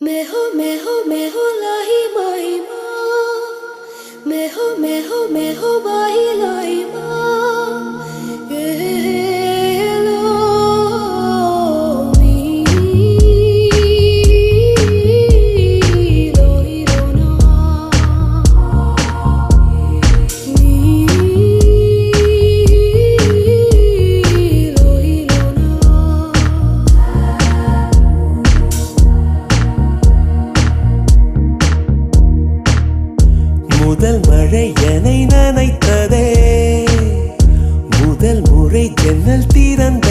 मैं हो लाही माही माँ मैं हो बाही लाई माँ ये लो मी लो ही लो ना मी लो ही लो ना முதல் மழை என்னை நனைத்ததே முதல் முறை ஜன்னல் திறந்த